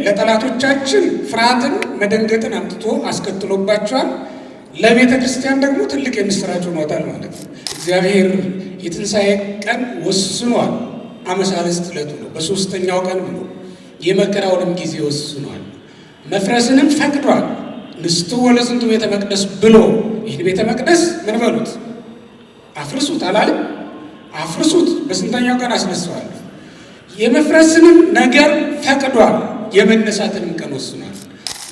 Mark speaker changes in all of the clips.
Speaker 1: ለጠላቶቻችን ፍርሃትን መደንገጥን አምጥቶ አስከትሎባቸዋል። ለቤተ ክርስቲያን ደግሞ ትልቅ የምስራች ሆኖታል ማለት ነው። እግዚአብሔር የትንሣኤ ቀን ወስኗል። አመሳልስት ዕለቱ ነው በሦስተኛው ቀን ብሎ የመከራውንም ጊዜ ወስኗል። መፍረስንም ፈቅዷል። ንስትዎ ለዝንቱ ቤተ መቅደስ ብሎ ይህን ቤተ መቅደስ ምን በሉት አፍርሱት አላለም? አፍርሱት። በስንተኛው ቀን አስነሳዋለሁ። የመፍረስንም ነገር ፈቅዷል። የመነሳትንም ቀን ወስኗል።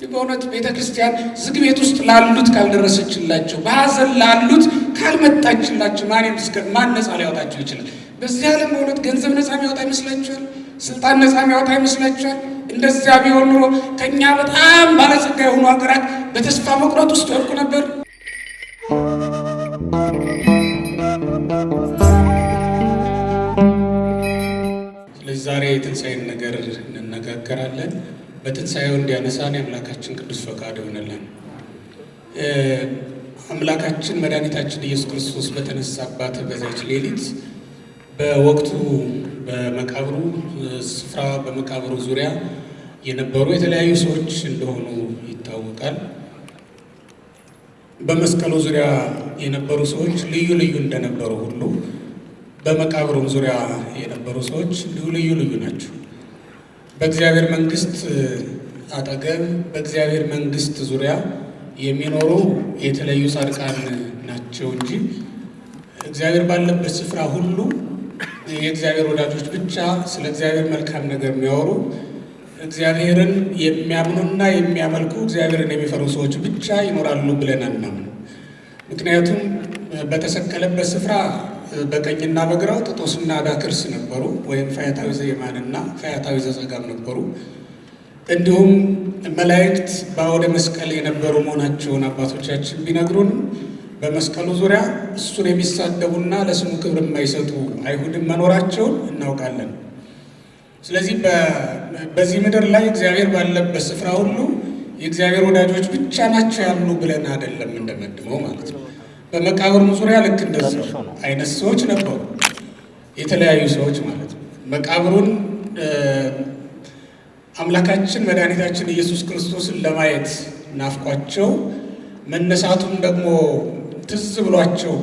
Speaker 1: በእውነት ቤተ ክርስቲያን ዝግ ቤት ውስጥ ላሉት ካልደረሰችላቸው፣ በሐዘን ላሉት ካልመጣችላቸው ማን ነፃ ሊያወጣቸው ይችላል? በዚህ ዓለም በእውነት ገንዘብ ነፃ የሚያወጣ ይመስላችኋል? ስልጣን ነፃ የሚያወጣ ይመስላችኋል? እንደዚያ ቢሆን ኑሮ ከእኛ በጣም ባለጸጋ የሆኑ ሀገራት በተስፋ መቁረጥ ውስጥ ወድቁ ነበር። ስለዚህ ዛሬ የትንሣኤን ነገር እንነጋገራለን። በትንሣኤው እንዲያነሳን የአምላካችን ቅዱስ ፈቃድ ይሆንልን። አምላካችን መድኃኒታችን ኢየሱስ ክርስቶስ በተነሳባት በዛች ሌሊት በወቅቱ በመቃብሩ ስፍራ በመቃብሩ ዙሪያ የነበሩ የተለያዩ ሰዎች እንደሆኑ ይታወቃል። በመስቀሉ ዙሪያ የነበሩ ሰዎች ልዩ ልዩ እንደነበሩ ሁሉ በመቃብሩም ዙሪያ የነበሩ ሰዎች ልዩ ልዩ ናቸው። በእግዚአብሔር መንግሥት አጠገብ በእግዚአብሔር መንግሥት ዙሪያ የሚኖሩ የተለዩ ጻድቃን ናቸው እንጂ እግዚአብሔር ባለበት ስፍራ ሁሉ የእግዚአብሔር ወዳጆች ብቻ ስለ እግዚአብሔር መልካም ነገር የሚያወሩ እግዚአብሔርን የሚያምኑና የሚያመልኩ እግዚአብሔርን የሚፈሩ ሰዎች ብቻ ይኖራሉ ብለን አናምንም። ምክንያቱም በተሰቀለበት ስፍራ በቀኝና በግራው ጥጦስና ዳክርስ ነበሩ፣ ወይም ፈያታዊ ዘየማንና ፈያታዊ ዘጸጋም ነበሩ። እንዲሁም መላእክት በአውደ መስቀል የነበሩ መሆናቸውን አባቶቻችን ቢነግሩንም በመስቀሉ ዙሪያ እሱን የሚሳደቡና ለስሙ ክብር የማይሰጡ አይሁድን መኖራቸውን እናውቃለን። ስለዚህ በዚህ ምድር ላይ እግዚአብሔር ባለበት ስፍራ ሁሉ የእግዚአብሔር ወዳጆች ብቻ ናቸው ያሉ ብለን አይደለም እንደመድመው ማለት ነው። በመቃብሩም ዙሪያ ልክ እንደዚህ አይነት ሰዎች ነበሩ፣ የተለያዩ ሰዎች ማለት ነው። መቃብሩን አምላካችን መድኃኒታችን ኢየሱስ ክርስቶስን ለማየት ናፍቋቸው መነሳቱም ደግሞ ትዝ ብሏቸው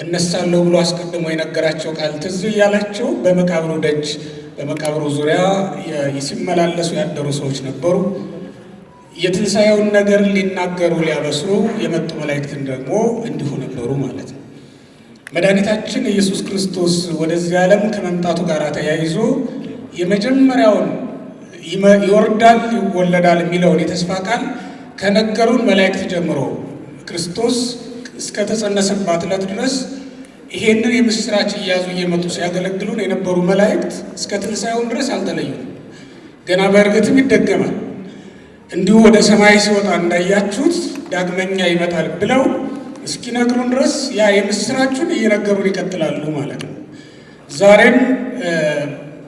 Speaker 1: እነሳለሁ ብሎ አስቀድሞ የነገራቸው ቃል ትዝ እያላቸው በመቃብሩ ደጅ በመቃብሩ ዙሪያ ሲመላለሱ ያደሩ ሰዎች ነበሩ። የትንሣኤውን ነገር ሊናገሩ ሊያበስሩ የመጡ መላእክትን ደግሞ እንዲሁ ነበሩ ማለት ነው። መድኃኒታችን ኢየሱስ ክርስቶስ ወደዚህ ዓለም ከመምጣቱ ጋር ተያይዞ የመጀመሪያውን ይወርዳል ይወለዳል የሚለውን የተስፋ ቃል ከነገሩን መላእክት ጀምሮ ክርስቶስ እስከተጸነሰባት ዕለት ድረስ ይሄንን የምስራች እያዙ እየመጡ ሲያገለግሉን የነበሩ መላእክት እስከ ትንሣኤውን ድረስ አልተለዩም። ገና በእርግጥም ይደገማል። እንዲሁ ወደ ሰማይ ሲወጣ እንዳያችሁት ዳግመኛ ይመጣል ብለው እስኪነግሩን ድረስ ያ የምስራቹን እየነገሩን ይቀጥላሉ ማለት ነው። ዛሬም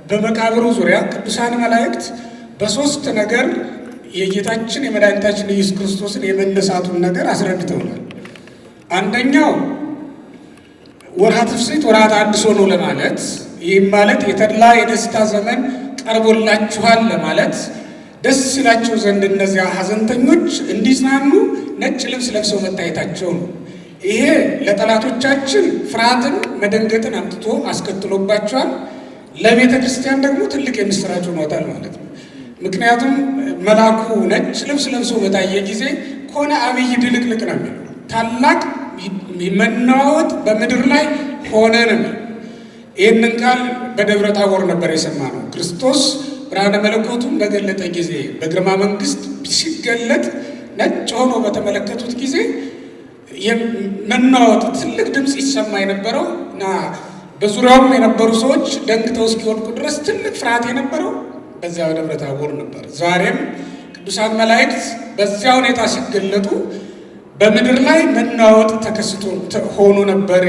Speaker 1: በመቃብሩ ዙሪያ ቅዱሳን መላእክት በሶስት ነገር የጌታችን የመድኃኒታችን ኢየሱስ ክርስቶስን የመነሳቱን ነገር አስረድተውናል። አንደኛው ወርኃ ትፍሥሕት ወርኃ ተሐድሶ ነው ለማለት፣ ይህም ማለት የተድላ የደስታ ዘመን ቀርቦላችኋል ለማለት፣ ደስ ይላቸው ዘንድ እነዚያ ሐዘንተኞች እንዲጽናኑ ነጭ ልብስ ለብሰው መታየታቸው ነው። ይሄ ለጠላቶቻችን ፍርሃትን መደንገጥን አምጥቶ አስከትሎባቸዋል። ለቤተ ክርስቲያን ደግሞ ትልቅ የምስራች ሆኖታል ማለት ነው። ምክንያቱም መልአኩ ነጭ ልብስ ለብሶ በታየ ጊዜ ከሆነ አብይ ድልቅልቅ ነው የሚለው ታላቅ መናወጥ በምድር ላይ ሆነ ነው የሚለው። ይህንን ቃል በደብረ ታቦር ነበር የሰማነው። ክርስቶስ ብርሃነ መለኮቱን በገለጠ ጊዜ በግርማ መንግሥት ሲገለጥ ነጭ ሆኖ በተመለከቱት ጊዜ መናወጥ ትልቅ ድምፅ ይሰማ የነበረው እና በዙሪያውም የነበሩ ሰዎች ደንግተው እስኪወድቁ ድረስ ትልቅ ፍርሃት የነበረው በዚያ በደብረ ታቦር ነበር። ዛሬም ቅዱሳን መላእክት በዚያ ሁኔታ ሲገለጡ በምድር ላይ መናወጥ ተከስቶ ሆኖ ነበር።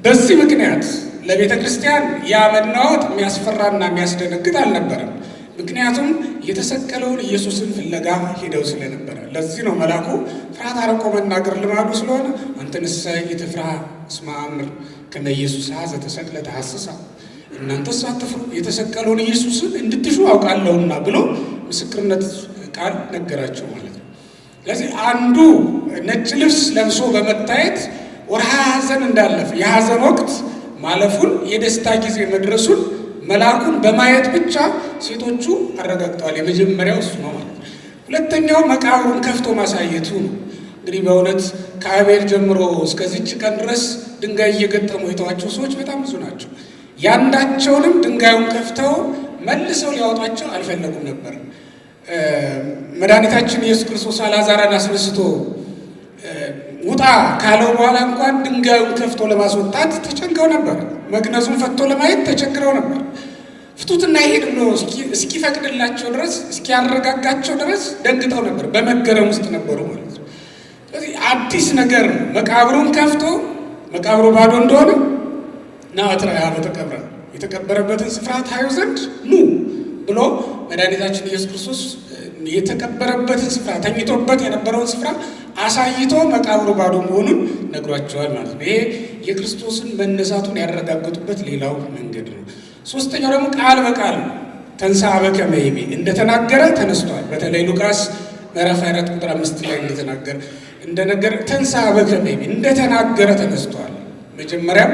Speaker 1: በዚህ ምክንያት ለቤተ ክርስቲያን ያ መናወጥ የሚያስፈራና የሚያስደነግጥ አልነበረም። ምክንያቱም የተሰቀለውን ኢየሱስን ፍለጋ ሄደው ስለነበረ። ለዚህ ነው መልአኩ ፍርሃት አርቆ መናገር ልማዱ ስለሆነ አንተ ንስሐ ኢትፍራ እስመ አእምር ከመ ኢየሱስ ዘተሰቅለ ተሐስሳ፣ እናንተስ አትፍሩ የተሰቀለውን ኢየሱስን እንድትሹ አውቃለሁና ብሎ ምስክርነት ቃል ነገራቸው ማለት ነው። ስለዚህ አንዱ ነጭ ልብስ ለብሶ በመታየት ወርሃ ሐዘን እንዳለፈ የሐዘን ወቅት ማለፉን የደስታ ጊዜ መድረሱን መልአኩን በማየት ብቻ ሴቶቹ አረጋግጠዋል። የመጀመሪያው እሱ ነው ማለት ነው። ሁለተኛው መቃብሩን ከፍቶ ማሳየቱ ነው። እንግዲህ በእውነት ከአቤል ጀምሮ እስከዚች ቀን ድረስ ድንጋይ እየገጠሙ የተዋቸው ሰዎች በጣም ብዙ ናቸው። ያንዳቸውንም ድንጋዩን ከፍተው መልሰው ሊያወጧቸው አልፈለጉም ነበር። መድኃኒታችን ኢየሱስ ክርስቶስ አልዓዛርን አስነስቶ ውጣ ካለው በኋላ እንኳን ድንጋዩን ከፍቶ ለማስወጣት ተጨንቀው ነበር። መግነዙን ፈቶ ለማየት ተቸግረው ነበር። ፍቱትና ይሄድ ብሎ እስኪፈቅድላቸው ድረስ እስኪያረጋጋቸው ድረስ ደንግጠው ነበር። በመገረም ውስጥ ነበሩ ማለት ነው። ስለዚህ አዲስ ነገር መቃብሩን ከፍቶ መቃብሩ ባዶ እንደሆነ ናትራያ በተቀበረ የተቀበረበትን ስፍራ ታዩ ዘንድ ኑ ብሎ መድኃኒታችን ኢየሱስ ክርስቶስ የተቀበረበትን ስፍራ ተኝቶበት የነበረውን ስፍራ አሳይቶ መቃብሩ ባዶ መሆኑን ነግሯቸዋል ማለት ነው። ይሄ የክርስቶስን መነሳቱን ያረጋገጡበት ሌላው መንገድ ነው። ሶስተኛው ደግሞ ቃል በቃል ተንሥአ በከመ ይቤ እንደተናገረ ተነስቷል። በተለይ ሉቃስ ምዕራፍ 4 ቁጥር 5 ላይ እንደነገረ ተንሥአ በከመ ይቤ እንደተናገረ ተነስቷል። መጀመሪያም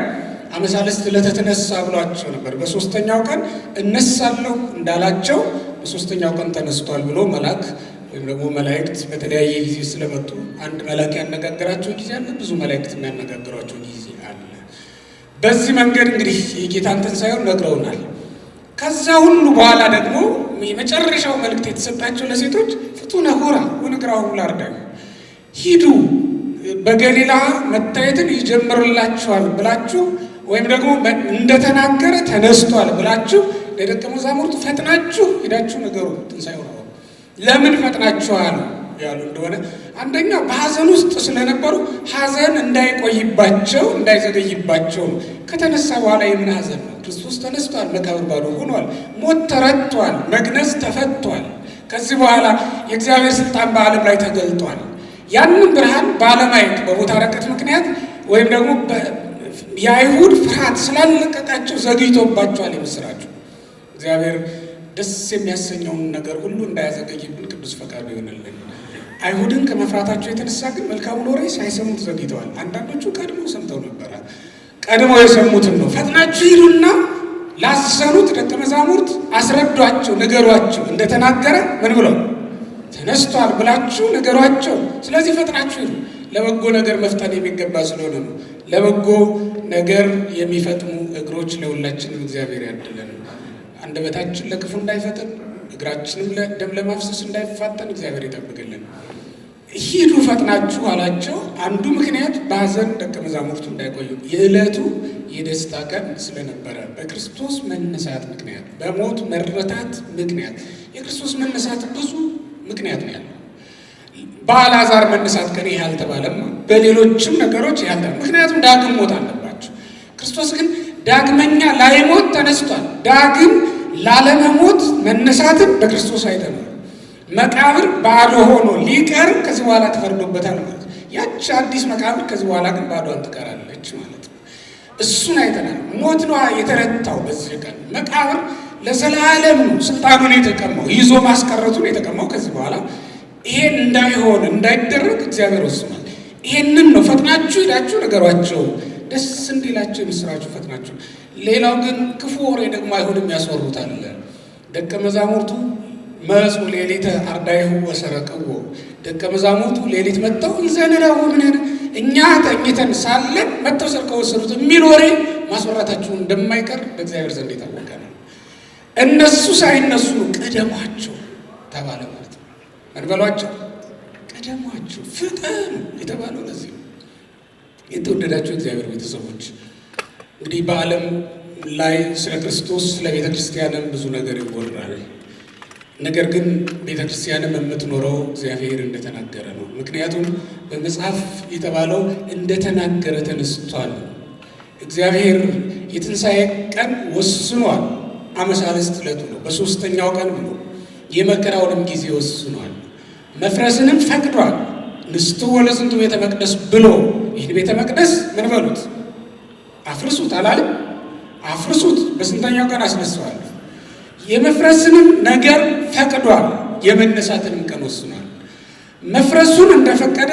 Speaker 1: አመሳለስት ለተነሳ ብሏቸው ነበር። በሶስተኛው ቀን እነሳለሁ እንዳላቸው በሶስተኛው ቀን ተነስቷል ብሎ መልአክ ወይም ደግሞ መላእክት በተለያየ ጊዜ ስለመጡ አንድ መልአክ ያነጋገራቸው ጊዜ አለ፣ ብዙ መላእክት የሚያነጋገሯቸው ጊዜ አለ። በዚህ መንገድ እንግዲህ የጌታን ትንሣኤውን ነግረውናል። ከዛ ሁሉ በኋላ ደግሞ የመጨረሻው መልእክት የተሰጣቸው ለሴቶች ፍቱነ ሆራ ወንግራሁ ለአርዳኢሁ ሂዱ በገሊላ መታየትን ይጀምርላችኋል ብላችሁ ወይም ደግሞ እንደተናገረ ተነስቷል ብላችሁ ለደቀ መዛሙርቱ ፈጥናችሁ ሄዳችሁ ነገሩ ትንሣኤው ነው። ለምን ፈጥናችኋል ያሉ እንደሆነ አንደኛ በሐዘን ውስጥ ስለነበሩ ሐዘን እንዳይቆይባቸው እንዳይዘገይባቸው ነው። ከተነሳ በኋላ የምን ሐዘን ነው? ክርስቶስ ተነስቷል፣ መቃብር ባዶ ሆኗል፣ ሞት ተረቷል፣ መግነዝ ተፈቷል። ከዚህ በኋላ የእግዚአብሔር ስልጣን በዓለም ላይ ተገልጧል። ያንን ብርሃን ባለማየት በቦታ ርቀት ምክንያት ወይም ደግሞ የአይሁድ ፍርሃት ስላለቀቃቸው ዘግይቶባቸዋል የምስራቸው። እግዚአብሔር ደስ የሚያሰኘውን ነገር ሁሉ እንዳያዘገይብን ቅዱስ ፈቃዱ ይሆንልን። አይሁድን ከመፍራታቸው የተነሳ ግን መልካሙን ወሬ ሳይሰሙት ዘግይተዋል። አንዳንዶቹ ቀድሞ ሰምተው ነበረ። ቀድሞ የሰሙትን ነው ፈጥናችሁ ሂዱና ላሰኑት ደቀ መዛሙርት አስረዷቸው፣ ንገሯቸው። እንደተናገረ ምን ብሎ ተነስቷል ብላችሁ ንገሯቸው። ስለዚህ ፈጥናችሁ ሂዱ። ለበጎ ነገር መፍጠን የሚገባ ስለሆነ ነው። ለበጎ ነገር የሚፈጥኑ እግሮች ለሁላችንም እግዚአብሔር ያድለን። አንደበታችን ለክፉ እንዳይፈጥን፣ እግራችንም ደም ለማፍሰስ እንዳይፋጠን እግዚአብሔር ይጠብቅልን። ሂዱ ፈጥናችሁ አላቸው። አንዱ ምክንያት በሐዘን ደቀ መዛሙርቱ እንዳይቆዩ የዕለቱ የደስታ ቀን ስለነበረ በክርስቶስ መነሳት ምክንያት፣ በሞት መረታት ምክንያት የክርስቶስ መነሳት ብዙ ምክንያት ነው ያለው። በአልዓዛር መነሳት ቀን ይህ አልተባለም፣ በሌሎችም ነገሮች ይህ አልተባለም። ምክንያቱም ዳግም ሞት አለባቸው። ክርስቶስ ግን ዳግመኛ ላይሞት ተነስቷል። ዳግም ላለመሞት መነሳትን በክርስቶስ አይተናል። መቃብር ባዶ ሆኖ ሊቀር ከዚህ በኋላ ተፈርዶበታል ማለት ነው። ያቺ አዲስ መቃብር ከዚህ በኋላ ግን ባዶን ትቀራለች ማለት ነው። እሱን አይተናል። ሞት ነው የተረታው በዚህ ቀን። መቃብር ለዘላለም ነው ስልጣኑን የተቀማው፣ ይዞ ማስቀረቱን የተቀማው። ከዚህ በኋላ ይሄን እንዳይሆን እንዳይደረግ እግዚአብሔር ወስኗል። ይሄንን ነው ፈጥናችሁ ሄዳችሁ ነገሯቸው፣ ደስ እንዲላቸው የምስራችሁ ፈጥናችሁ። ሌላው ግን ክፉ ወሬ ደግሞ አይሁድም ያስወሩታል። ደቀ መዛሙርቱ መጹ ሌሊተ አርዳኢሁ ወሰረቅዎ፣ ደቀ መዛሙርቱ ሌሊት መጥተው እንዘንረው ምን እኛ ተኝተን ሳለን መጥተው ሰርቀው ወሰዱት የሚል ወሬ ማስወራታችሁ እንደማይቀር በእግዚአብሔር ዘንድ የታወቀ ነው። እነሱ ሳይነሱ ቀደሟቸው ተባለ ማለት ነው። መንበሏቸው ቀደሟቸው፣ ፍጠኑ የተባለው ለዚህ ነው። የተወደዳቸው እግዚአብሔር ቤተሰቦች እንግዲህ በዓለም ላይ ስለ ክርስቶስ ስለ ቤተ ክርስቲያንም ብዙ ነገር ይወራል። ነገር ግን ቤተ ክርስቲያንም የምትኖረው እግዚአብሔር እንደተናገረ ነው። ምክንያቱም በመጽሐፍ የተባለው እንደተናገረ ተነስቷል። እግዚአብሔር የትንሣኤ ቀን ወስኗል። አመሳልስት ዕለቱ ነው፣ በሦስተኛው ቀን ብሎ የመከራውንም ጊዜ ወስኗል። መፍረስንም ፈቅዷል። ንስትዎ ለዝንቱ ቤተ መቅደስ ብሎ ይህን ቤተ መቅደስ ምን በሉት አፍርሱት አላለም? አፍርሱት፣ በስንተኛው ቀን አስነሳዋለሁ። የመፍረስንም ነገር ፈቅዷል። የመነሳትንም ቀን ወስኗል። መፍረሱን እንደፈቀደ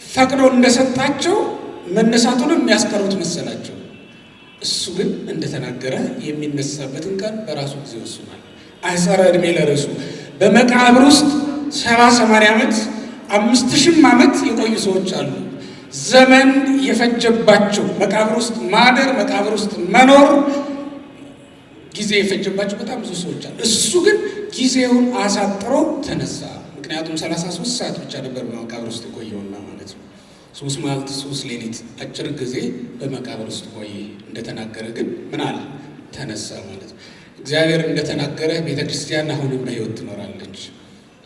Speaker 1: ፈቅዶ እንደሰጣቸው መነሳቱንም የሚያስቀሩት መሰላቸው። እሱ ግን እንደተናገረ የሚነሳበትን ቀን በራሱ ጊዜ ወስኗል። አይሰረ ዕድሜ ለርሱ በመቃብር ውስጥ 70-80 ዓመት 5000 ዓመት የቆዩ ሰዎች አሉ። ዘመን የፈጀባቸው መቃብር ውስጥ ማደር፣ መቃብር ውስጥ መኖር ጊዜ የፈጀባቸው በጣም ብዙ ሰዎች አሉ። እሱ ግን ጊዜውን አሳጥሮ ተነሳ። ምክንያቱም 33 ሰዓት ብቻ ነበር በመቃብር ውስጥ የቆየውና ማለት ነው። 3 መዓልት 3 ሌሊት አጭር ጊዜ በመቃብር ውስጥ ቆየ። እንደተናገረ ግን ምን አለ? ተነሳ ማለት ነው። እግዚአብሔር እንደተናገረ ቤተክርስቲያን አሁንም በሕይወት ትኖራለች።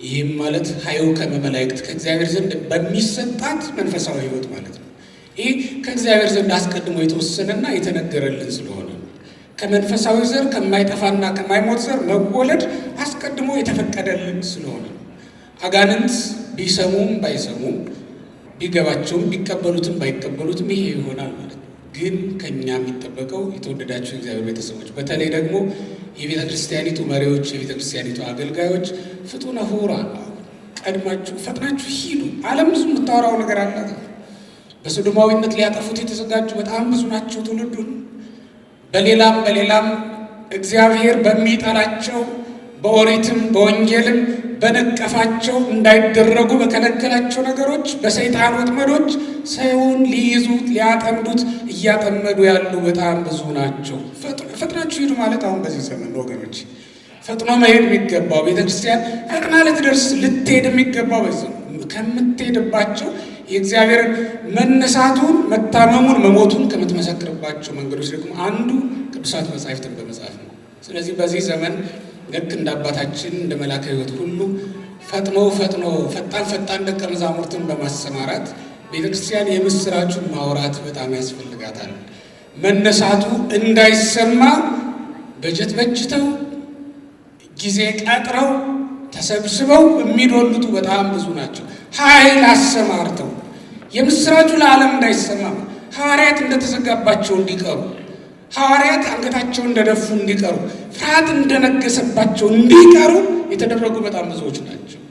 Speaker 1: ይህም ማለት ኃይሉ ከመመላእክት ከእግዚአብሔር ዘንድ በሚሰጣት መንፈሳዊ ሕይወት ማለት ነው። ይህ ከእግዚአብሔር ዘንድ አስቀድሞ የተወሰነና የተነገረልን ስለሆነ ከመንፈሳዊ ዘር ከማይጠፋና ከማይሞት ዘር መወለድ አስቀድሞ የተፈቀደልን ስለሆነ አጋንንት ቢሰሙም ባይሰሙም ቢገባቸውም ቢቀበሉትም ባይቀበሉትም ይሄ ይሆናል ማለት ነው። ግን ከኛ የሚጠበቀው የተወደዳችሁ እግዚአብሔር ቤተሰቦች፣ በተለይ ደግሞ የቤተ ክርስቲያኒቱ መሪዎች፣ የቤተ ክርስቲያኒቱ አገልጋዮች ፍጡነ ሑራን ቀድማችሁ ፈጥናችሁ ሂዱ። ዓለም ብዙ የምታወራው ነገር አላት። በሶዶማዊነት ሊያጠፉት የተዘጋጁ በጣም ብዙ ናቸው ትውልዱን። በሌላም እግዚአብሔር በሚጠላቸው በኦሪትም በወንጌልም በነቀፋቸው እንዳይደረጉ በከለከላቸው ነገሮች በሰይጣን ወጥመዶች ሰውን ሊይዙት ሊያጠምዱት እያጠመዱ ያሉ በጣም ብዙ ናቸው። ፈጥናችሁ ሂዱ ማለት አሁን በዚህ ዘመን ወገኖች ፈጥኖ መሄድ የሚገባው ቤተክርስቲያን ፈጥና ልትደርስ ልትሄድ የሚገባው በዚህ ከምትሄድባቸው የእግዚአብሔርን መነሳቱን መታመሙን መሞቱን ከምትመሰክርባቸው መንገዶች ደግሞ አንዱ ቅዱሳት መጻሕፍትን በመጻፍ ነው። ስለዚህ በዚህ ዘመን ልክ እንደ አባታችን እንደ መላከ ሕይወት ሁሉ ፈጣን ደቀ መዛሙርትን በማሰማራት ቤተክርስቲያን የምስራቹን ማውራት በጣም ያስፈልጋታል። መነሳቱ እንዳይሰማ በጀት በጅተው ጊዜ ቀጥረው ተሰብስበው የሚዶሉቱ በጣም ብዙ ናቸው። ኃይል አሰማርተው የምስራቹ ለዓለም እንዳይሰማ ሐዋርያት እንደተዘጋባቸው እንዲቀሩ፣ ሐዋርያት አንገታቸው እንደደፉ እንዲቀሩ፣ ፍርሃት እንደነገሰባቸው እንዲቀሩ የተደረጉ በጣም ብዙዎች ናቸው።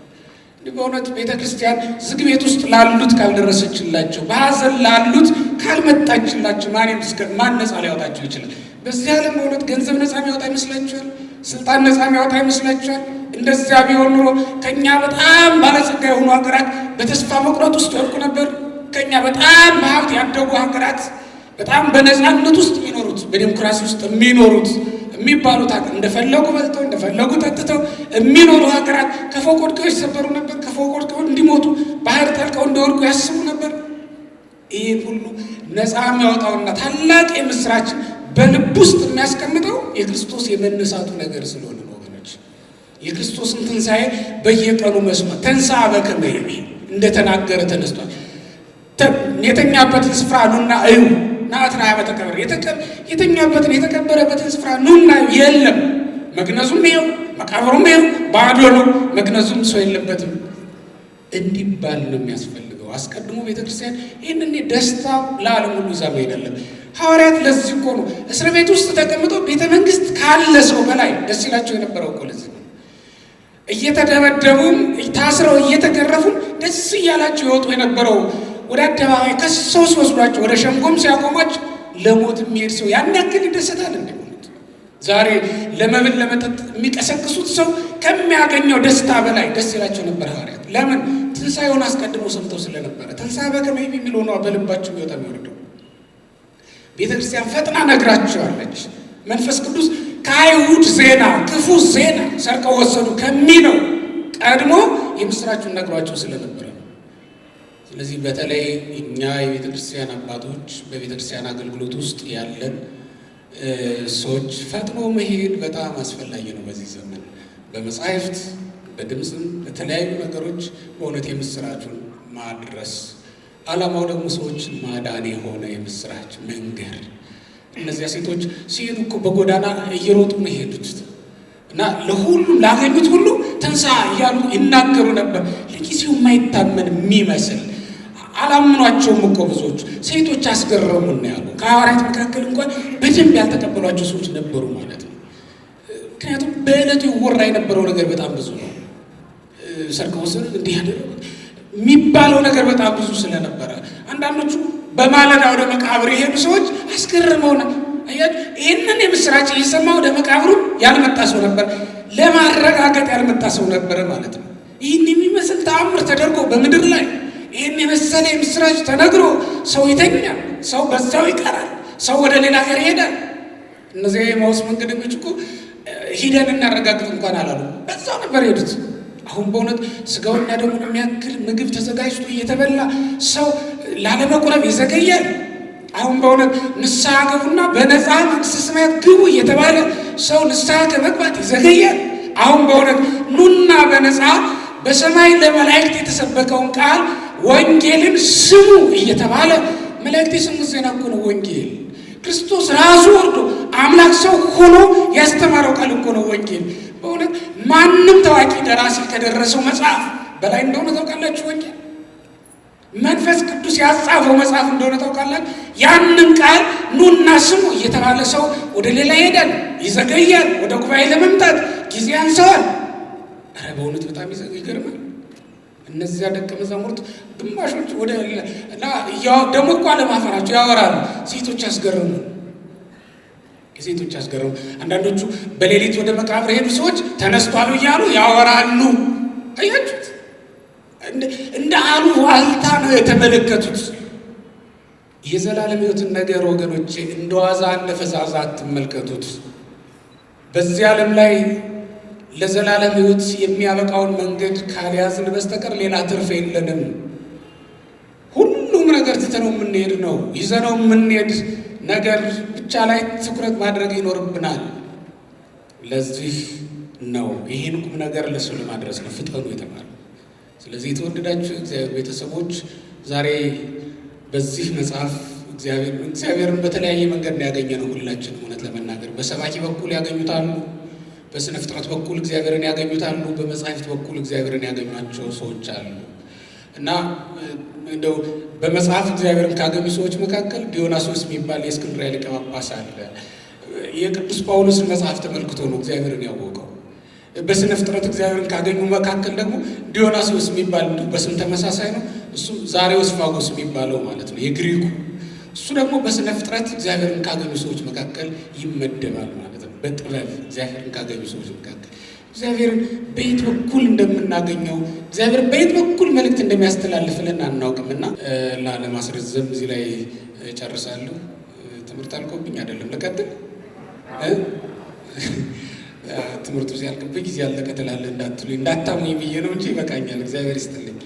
Speaker 1: በእውነት ቤተ ክርስቲያን ዝግ ቤት ውስጥ ላሉት ካልደረሰችላቸው፣ በሐዘን ላሉት ካልመጣችላቸው ማን ነፃ ሊያወጣቸው ይችላል? በዚህ ዓለም በእውነት ገንዘብ ነፃ የሚያወጣ ይመስላችኋል? ስልጣን ነፃ የሚያወጣ ይመስላችኋል? እንደዚያ ቢሆን ኑሮ ከእኛ በጣም ባለጸጋ የሆኑ ሀገራት በተስፋ መቁረጥ ውስጥ ወድቁ ነበር። ከእኛ በጣም በሀብት ያደጉ ሀገራት በጣም በነፃነት ውስጥ የሚኖሩት በዲሞክራሲ ውስጥ የሚኖሩት የሚባሉት እንደፈለጉ በልተው እንደፈለጉ ጠጥተው የሚኖሩ ሀገራት ከፎቅ ወድቀው ይሰበሩ ነበር። ከፎቅ ወድቀው እንዲሞቱ ባህር ጠልቀው እንደወድቁ ያስቡ ነበር። ይህን ሁሉ ነፃ የሚያወጣውና ታላቅ የምስራች በልብ ውስጥ የሚያስቀምጠው የክርስቶስ የመነሳቱ ነገር ስለሆነ ነው ወገኖች። የክርስቶስን ትንሣኤ በየቀኑ መስማት ተንሥአ በከመ ይቤ እንደተናገረ ተነስቷል። የተኛበትን ስፍራ ኑና እዩ ናትራ በተቀበረ የተኛበትን የተቀበረበትን ስፍራ ኑና የለም። መግነዙም ይኸው መቃብሩም ይኸው ባዶ ነው። መግነዙም ሰው የለበትም እንዲባል ነው የሚያስፈልገው። አስቀድሞ ቤተክርስቲያን ይህንን ደስታ ለዓለም ሁሉ ይዛ መሄድ አለበት። ሐዋርያት ለዚህ እኮ ነው እስር ቤት ውስጥ ተቀምጠው ቤተ መንግስት ካለ ሰው በላይ ደስ ይላቸው የነበረው እኮ ለዚህ ነው። እየተደበደቡም ታስረው እየተገረፉም ደስ እያላቸው ይወጡ የነበረው ወደ አደባባይ ከሰው ሲወስዷቸው ወደ ሸንጎም ሲያቆሟቸው ለሞት የሚሄድ ሰው ያን ያክል ይደሰታል እንደሆኑት። ዛሬ ለመብል ለመጠጥ የሚቀሰቅሱት ሰው ከሚያገኘው ደስታ በላይ ደስ ይላቸው ነበር ሐዋርያት። ለምን? ትንሣኤውን አስቀድመው ሰምተው ስለነበረ። ተንሥአ በከመ ይቤ የሚለው ነው በልባቸው የሚወጣ የሚወርደው። ቤተክርስቲያን ፈጥና ነግራቸዋለች። መንፈስ ቅዱስ ከአይሁድ ዜና ክፉ ዜና ሰርቀው ወሰዱ ከሚለው ቀድሞ የምስራቹን ነግሯቸው ስለነበረ ነው። ስለዚህ በተለይ እኛ የቤተ ክርስቲያን አባቶች በቤተ ክርስቲያን አገልግሎት ውስጥ ያለን ሰዎች ፈጥኖ መሄድ በጣም አስፈላጊ ነው። በዚህ ዘመን በመጻሕፍት በድምፅም በተለያዩ ነገሮች በእውነት የምስራቹን ማድረስ፣ ዓላማው ደግሞ ሰዎችን ማዳን የሆነ የምስራች መንገድ። እነዚያ ሴቶች ሲሄዱ እኮ በጎዳና እየሮጡ ነው የሄዱት እና ለሁሉም ላገኙት ሁሉ ተንሥአ እያሉ ይናገሩ ነበር። ለጊዜው የማይታመን የሚመስል አላምኗቸውም እኮ ብዙዎቹ ሴቶች አስገረሙን ነው ያሉ። ከሐዋርያት መካከል እንኳን በደንብ ያልተቀበሏቸው ሰዎች ነበሩ ማለት ነው። ምክንያቱም በእለቱ ይወራ የነበረው ነገር በጣም ብዙ ነው። ሰርቀ ወሰን እንዲህ ያደረገ የሚባለው ነገር በጣም ብዙ ስለነበረ አንዳንዶቹ በማለዳ ወደ መቃብር የሄዱ ሰዎች አስገርመውና አያችሁ፣ ይህንን የምስራች እየሰማ ወደ መቃብሩ ያልመጣ ሰው ነበር፣ ለማረጋገጥ ያልመጣ ሰው ነበረ ማለት ነው። ይህን የሚመስል ተአምር ተደርጎ በምድር ላይ ይህን የመሰለ የምስራች ተነግሮ ሰው ይተኛል፣ ሰው በዛው ይቀራል፣ ሰው ወደ ሌላ ሀገር ይሄዳል። እነዚያ የኤማሁስ መንገደኞች እኮ ሂደን እናረጋግጥ እንኳን አላሉ፣ በዛው ነበር ሄዱት። አሁን በእውነት ስጋውና ደሙን የሚያክል ምግብ ተዘጋጅቶ እየተበላ ሰው ላለመቁረብ ይዘገያል። አሁን በእውነት ንስሐ ገቡና በነፃ መንግሥተ ሰማያት ግቡ እየተባለ ሰው ንስሐ ከመግባት ይዘገያል። አሁን በእውነት ኑና በነፃ በሰማይ ለመላእክት የተሰበከውን ቃል ወንጌልን ስሙ እየተባለ መላእክት የሰሙት ዜና እኮ ነው ወንጌል። ክርስቶስ ራሱ ወርዶ አምላክ ሰው ሆኖ ያስተማረው ቃል እኮ ነው ወንጌል። በእውነት ማንም ታዋቂ ደራሲ ከደረሰው መጽሐፍ በላይ እንደሆነ ታውቃላችሁ። ወንጌል መንፈስ ቅዱስ ያጻፈው መጽሐፍ እንደሆነ ታውቃላችሁ። ያንን ቃል ኑና ስሙ እየተባለ ሰው ወደ ሌላ ይሄዳል፣ ይዘገያል። ወደ ጉባኤ ለመምጣት ጊዜ ያንሰዋል። ኧረ በእውነት በጣም ይገርማል። እነዚያ ደቀ መዛሙርት ግማሾች ወደ ደግሞ እኮ አለማፈራቸው ያወራሉ። ሴቶች ያስገርሙ፣ የሴቶች ያስገርሙ። አንዳንዶቹ በሌሊት ወደ መቃብር ሄዱ ሰዎች ተነስቷል እያሉ ያወራሉ። አያችሁት? እንደ አሉ ዋልታ ነው የተመለከቱት። የዘላለም ሕይወትን ነገር ወገኖቼ እንደ ዋዛ እንደ ፈዛዛ አትመልከቱት። በዚህ ዓለም ላይ ለዘላለም ሕይወት የሚያበቃውን መንገድ ካልያዝን በስተቀር ሌላ ትርፍ የለንም። ሁሉም ነገር ትተነው የምንሄድ ነው። ይዘነው የምንሄድ ነገር ብቻ ላይ ትኩረት ማድረግ ይኖርብናል። ለዚህ ነው ይህን ቁም ነገር ለሰው ለማድረስ ነው ፍጠኑ የተባለው። ስለዚህ የተወደዳችሁ እግዚአብሔር ቤተሰቦች ዛሬ በዚህ መጽሐፍ እግዚአብሔርን በተለያየ መንገድ ያገኘ ነው። ሁላችንም እውነት ለመናገር በሰባኪ በኩል ያገኙታሉ፣ በስነ ፍጥረት በኩል እግዚአብሔርን ያገኙታሉ፣ በመጻሕፍት በኩል እግዚአብሔርን ያገኟቸው ሰዎች አሉ እና እንደው በመጽሐፍ እግዚአብሔርን ካገኙ ሰዎች መካከል ዲዮናስዮስ የሚባል የእስክንድርያ ሊቀ ጳጳስ አለ። የቅዱስ ጳውሎስን መጽሐፍ ተመልክቶ ነው እግዚአብሔርን ያወቀው። በስነ ፍጥረት እግዚአብሔርን ካገኙ መካከል ደግሞ ዲዮናስዮስ የሚባል በስም ተመሳሳይ ነው። እሱ ዛሬዎስፋጎስ የሚባለው ማለት ነው የግሪኩ። እሱ ደግሞ በስነ ፍጥረት እግዚአብሔርን ካገኙ ሰዎች መካከል ይመደባል ማለት ነው። በጥበብ እግዚአብሔርን ካገኙ ሰዎች መካከል እግዚአብሔርን በየት በኩል እንደምናገኘው እግዚአብሔር በየት በኩል መልእክት እንደሚያስተላልፍልን አናውቅምና ለማስረዘም እዚህ ላይ ጨርሳለሁ። ትምህርት አልቆብኝ አይደለም፣ ልቀጥል። ትምህርቱ ሲያልቅብኝ ጊዜ ያለቀ ትላለህ እንዳትሉኝ እንዳታሙኝ ብዬ ነው እንጂ ይበቃኛል። እግዚአብሔር ይስጥልኝ።